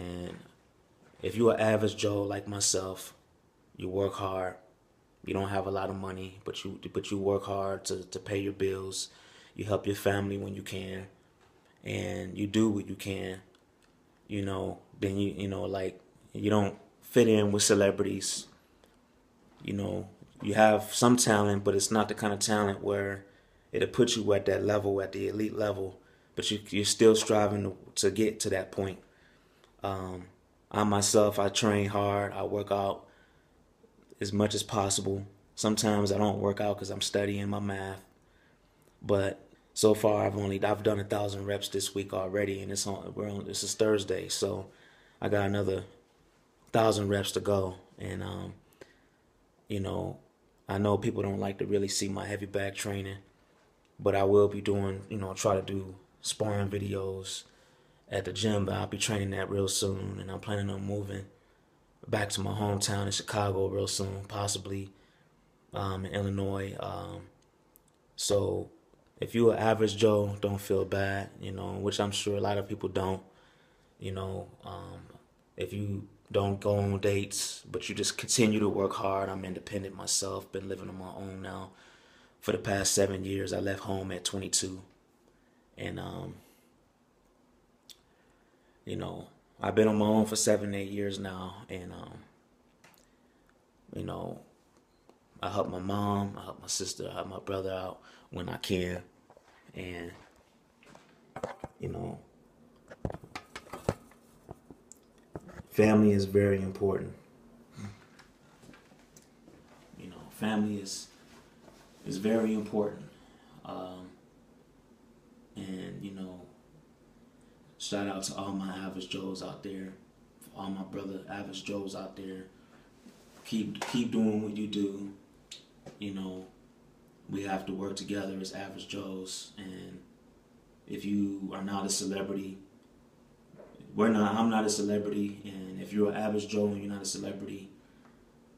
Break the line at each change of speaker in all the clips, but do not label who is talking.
And if you're an average Joe like myself, you work hard. You don't have a lot of money, but you work hard to pay your bills. You help your family when you can, and you do what you can. Then like you don't fit in with celebrities. You have some talent, but it's not the kind of talent where it'll put you at that level, at the elite level. But you're still striving to get to that point. I myself, I train hard. I work out as much as possible. Sometimes I don't work out because I'm studying my math. But so far, I've done 1,000 reps this week already, and this is Thursday, so I got another 1,000 reps to go. And I know people don't like to really see my heavy bag training, but I will be doing, try to do sparring videos at the gym. But I'll be training that real soon, and I'm planning on moving back to my hometown in Chicago real soon, possibly in Illinois. So if you're an average Joe, don't feel bad, which I'm sure a lot of people don't. If you don't go on dates, but you just continue to work hard. I'm independent myself, been living on my own now for the past 7 years. I left home at 22. And, I've been on my own for 7, 8 years now. And, I help my mom, I help my sister, I help my brother out when I can. And, family is very important. Family is very important. And shout out to all my average Joes out there, all my brother average Joes out there. Keep doing what you do. We have to work together as average Joes. And if you are not a celebrity, I'm not a celebrity, and if you're an average Joe and you're not a celebrity,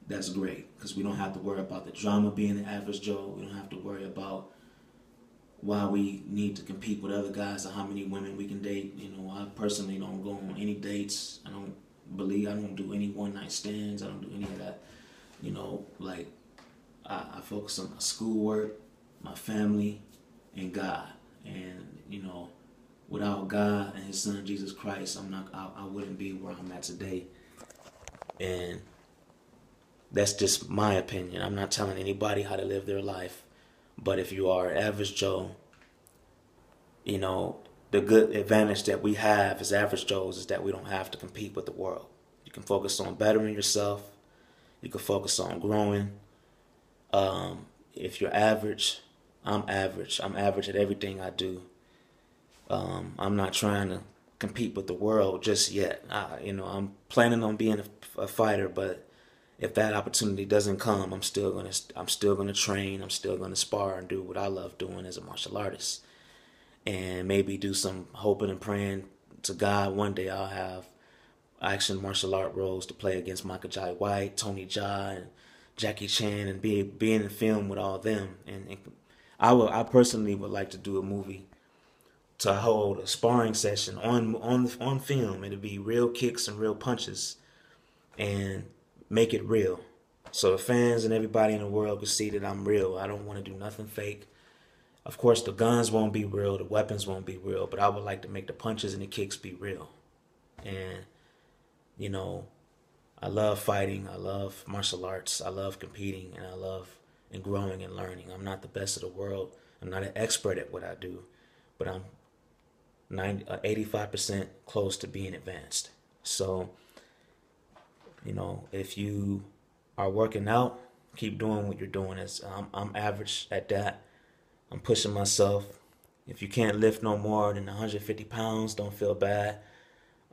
that's great, because we don't have to worry about the drama being an average Joe. We don't have to worry about why we need to compete with other guys or how many women we can date. I personally don't go on any dates. I don't do any one-night stands. I don't do any of that. I focus on my schoolwork, my family, and God. And, without God and His Son Jesus Christ, I wouldn't be where I'm at today. And that's just my opinion. I'm not telling anybody how to live their life. But if you are average Joe, the good advantage that we have as average Joes is that we don't have to compete with the world. You can focus on bettering yourself. You can focus on growing. If you're average, I'm average. I'm average at everything I do. I'm not trying to compete with the world just yet. I'm planning on being a fighter, but if that opportunity doesn't come, I'm still gonna train. I'm still gonna spar and do what I love doing as a martial artist, and maybe do some hoping and praying to God one day I'll have action martial art roles to play against Michael Jai White, Tony Jaa, and Jackie Chan, and be in film with all them. And I personally would like to do a movie to hold a sparring session on film. It'll be real kicks and real punches, and make it real, so the fans and everybody in the world can see that I'm real. I don't want to do nothing fake. Of course, the guns won't be real, the weapons won't be real, but I would like to make the punches and the kicks be real. And I love fighting. I love martial arts. I love competing, and I love growing and learning. I'm not the best of the world. I'm not an expert at what I do, but I'm 85% close to being advanced. So, if you are working out, keep doing what you're doing. I'm average at that. I'm pushing myself. If you can't lift no more than 150 pounds, don't feel bad.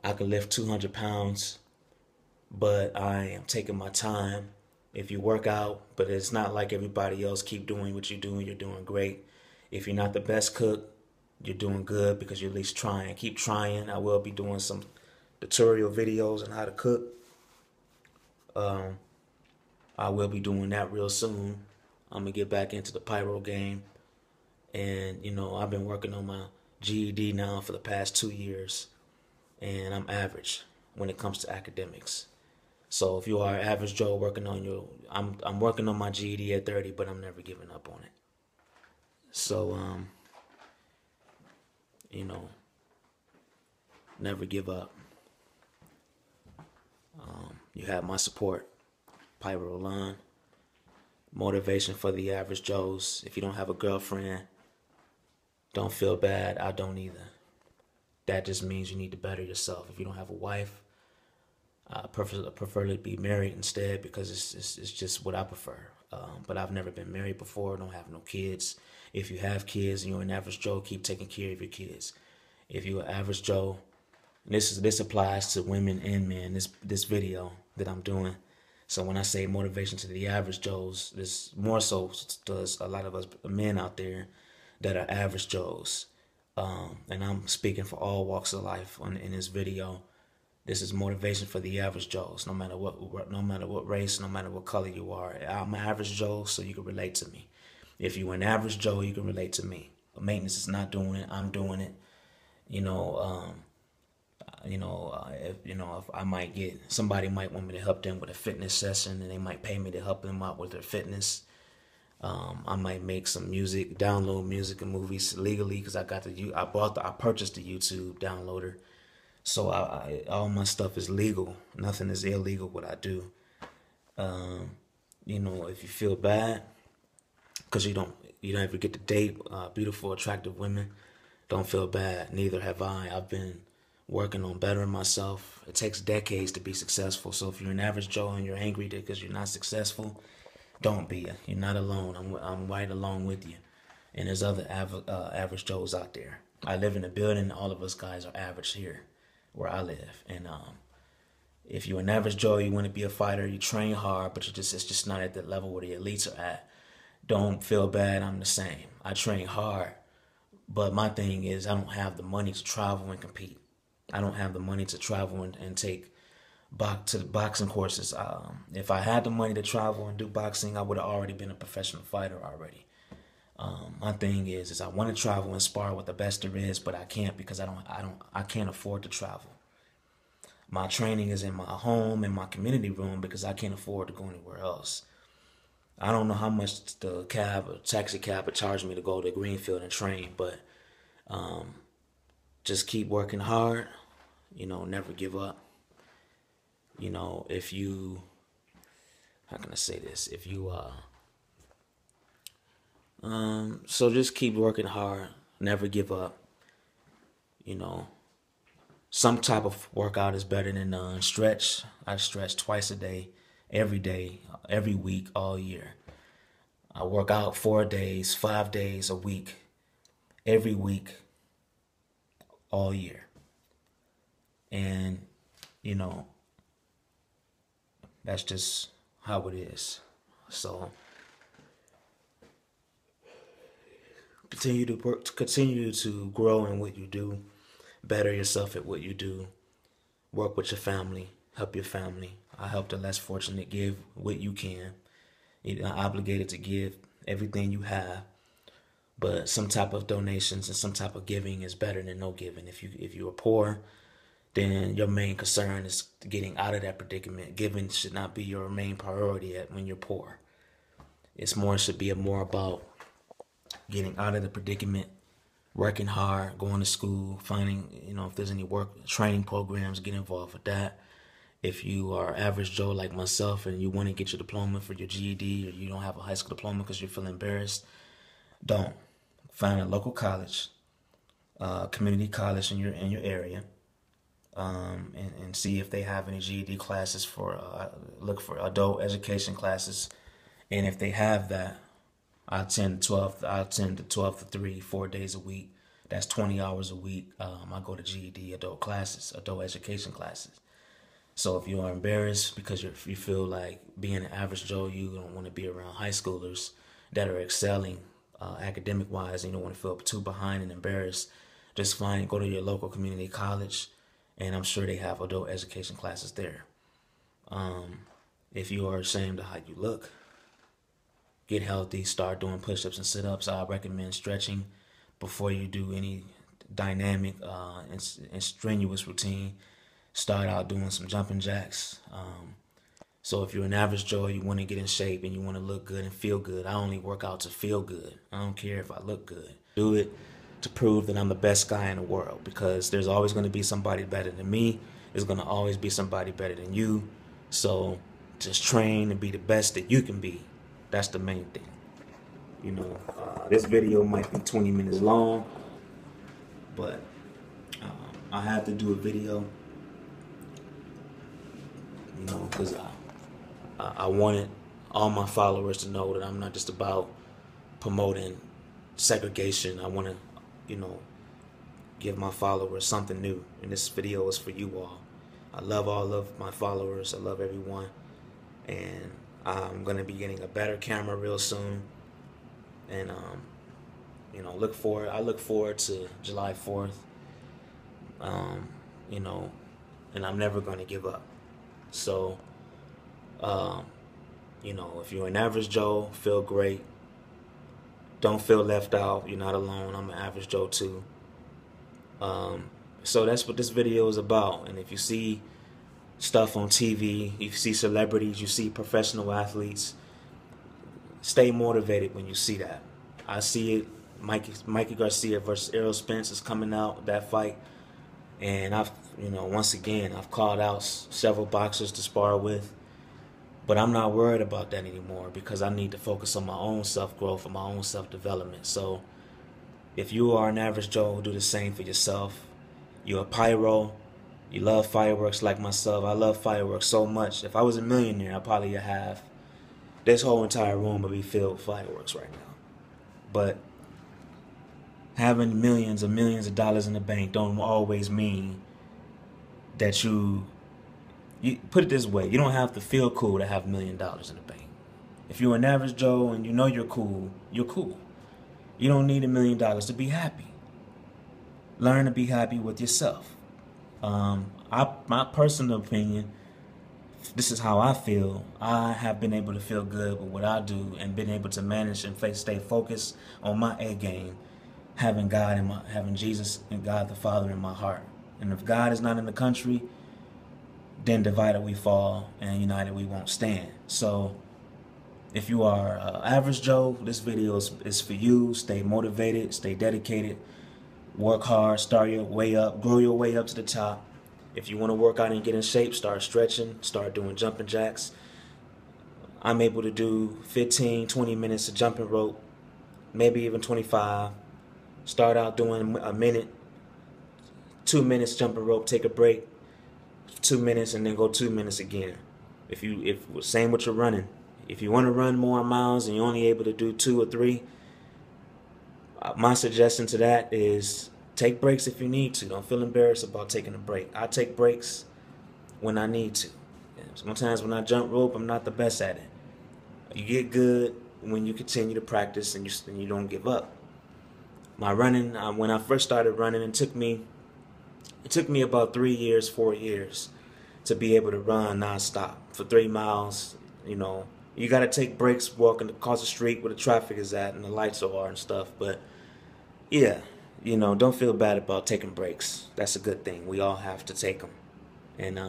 I can lift 200 pounds, but I am taking my time. If you work out, but it's not like everybody else, keep doing what you're doing. You're doing great. If you're not the best cook, you're doing good because you're at least trying. Keep trying. I will be doing some tutorial videos on how to cook. I will be doing that real soon. I'm going to get back into the pyro game. And, I've been working on my GED now for the past 2 years. And I'm average. when it comes to academics. So if you are average Joe working on I'm working on my GED at 30, but I'm never giving up on it. So never give up. You have my support. Piper Roland. Motivation for the average Joes. If you don't have a girlfriend, don't feel bad. I don't either. That just means you need to better yourself. If you don't have a wife, I prefer to be married instead, because it's just what I prefer. But I've never been married before. Don't have no kids. If you have kids and you're an average Joe, keep taking care of your kids. If you're an average Joe, this applies to women and men. This video that I'm doing. So when I say motivation to the average Joes, this more so does a lot of us men out there that are average Joes. And I'm speaking for all walks of life in this video. This is motivation for the average Joes, no matter what race, no matter what color you are. I'm an average Joe, so you can relate to me. If you're an average Joe, you can relate to me. Maintenance is not doing it. I'm doing it. If I might somebody might want me to help them with a fitness session, and they might pay me to help them out with their fitness. I might make some music, download music and movies legally, because I purchased the YouTube downloader. So all my stuff is legal. Nothing is illegal what I do. If you feel bad because you don't ever get to date beautiful, attractive women, don't feel bad. Neither have I. I've been working on bettering myself. It takes decades to be successful. So if you're an average Joe and you're angry because you're not successful, don't be. You're not alone. I'm right along with you. And there's other average Joes out there. I live in a building. All of us guys are average here where I live. And if you're an average Joe, you want to be a fighter, you train hard, but it's just not at the level where the elites are at. Don't feel bad. I'm the same. I train hard, but my thing is I don't have the money to travel and compete. I don't have the money to travel and take boxing courses. If I had the money to travel and do boxing, I would have already been a professional fighter already. My thing is I want to travel and spar with the best there is, but I can't because I can't afford to travel. My training is in my home, in my community room, because I can't afford to go anywhere else. I don't know how much the taxi cab would charge me to go to Greenfield and train, but just keep working hard. Never give up. If you, how can I say this? If you, so just keep working hard. Never give up. Some type of workout is better than none. Stretch. I stretch twice a day, every day, every week, all year. I work out 4 days, 5 days a week, every week, all year. And, that's just how it is. So continue to work, continue to grow in what you do, better yourself at what you do, work with your family, help your family. I help the less fortunate. Give what you can. You're not obligated to give everything you have, but some type of donations and some type of giving is better than no giving. If you are poor, then your main concern is getting out of that predicament. Giving should not be your main priority when you're poor. It should be more about getting out of the predicament, working hard, going to school, finding, if there's any work, training programs, get involved with that. If you are average Joe like myself and you want to get your diploma for your GED, or you don't have a high school diploma because you feel embarrassed, don't. Find a local college, community college in your area, and see if they have any GED classes look for adult education classes. And if they have that, I attend 12 to 3, 4 days a week. That's 20 hours a week. I go to GED adult education classes. So if you are embarrassed because you feel like being an average Joe, you don't want to be around high schoolers that are excelling academic-wise, and you don't want to feel too behind and embarrassed, just go to your local community college, and I'm sure they have adult education classes there. If you are ashamed of how you look, get healthy, start doing push-ups and sit-ups. I recommend stretching before you do any dynamic and strenuous routine. start out doing some jumping jacks. So if you're an average Joe, you want to get in shape and you want to look good and feel good, I only work out to feel good. I don't care if I look good. Do it to prove that I'm the best guy in the world, because there's always going to be somebody better than me. There's going to always be somebody better than you. So just train and be the best that you can be. That's the main thing. You know, this video might be 20 minutes long, but I had to do a video, you know, because I wanted all my followers to know that I'm not just about promoting segregation. I want to, you know, give my followers something new. And this video is for you all. I love all of my followers. I love everyone. And I'm going to be getting a better camera real soon. And, you know, I look forward to July 4th. You know, and I'm never going to give up. So, you know, if you're an average Joe, feel great. Don't feel left out. You're not alone. I'm an average Joe too. So that's what this video is about. And if you see stuff on TV, you see celebrities, you see professional athletes, stay motivated when you see that. I see it. Mikey Garcia versus Errol Spence is coming out, that fight. And once again, I've called out several boxers to spar with. But I'm not worried about that anymore, because I need to focus on my own self-growth and my own self-development. So if you are an average Joe, do the same for yourself. You're a pyro. You love fireworks like myself. I love fireworks so much. If I was a millionaire, I'd probably have this whole entire room would be filled with fireworks right now. But having millions and millions of dollars in the bank don't always mean that you put it this way, you don't have to feel cool to have $1 million in the bank. If you're an average Joe and you know you're cool, you're cool. You don't need $1 million to be happy. Learn to be happy with yourself. My personal opinion, this is how I feel. I have been able to feel good with what I do and been able to manage and stay focused on my A game, having Jesus and God the Father in my heart. And if God is not in the country, then divided we fall, and united we won't stand. So if you are average Joe, this video is for you. Stay motivated, stay dedicated, work hard, start your way up, grow your way up to the top. If you want to work out and get in shape, start stretching, start doing jumping jacks. I'm able to do 15, 20 minutes of jumping rope, maybe even 25. Start out doing a minute, 2 minutes jumping rope, take a break, 2 minutes, and then go 2 minutes again. Same with your running. If you want to run more miles and you're only able to do 2 or 3, my suggestion to that is take breaks if you need to. Don't feel embarrassed about taking a break. I take breaks when I need to. Sometimes when I jump rope, I'm not the best at it. You get good when you continue to practice and you don't give up. My running, when I first started running, it took me about 3 years, 4 years to be able to run nonstop for 3 miles. You know, you got to take breaks walking across the street where the traffic is at and the lights are and stuff. But yeah, you know, don't feel bad about taking breaks. That's a good thing. We all have to take them. And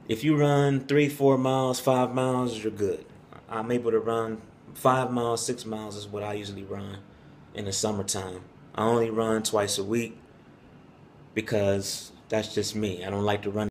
if you run 3, 4 miles, 5 miles, you're good. I'm able to run 5 miles, 6 miles is what I usually run in the summertime. I only run twice a week because that's just me. I don't like to run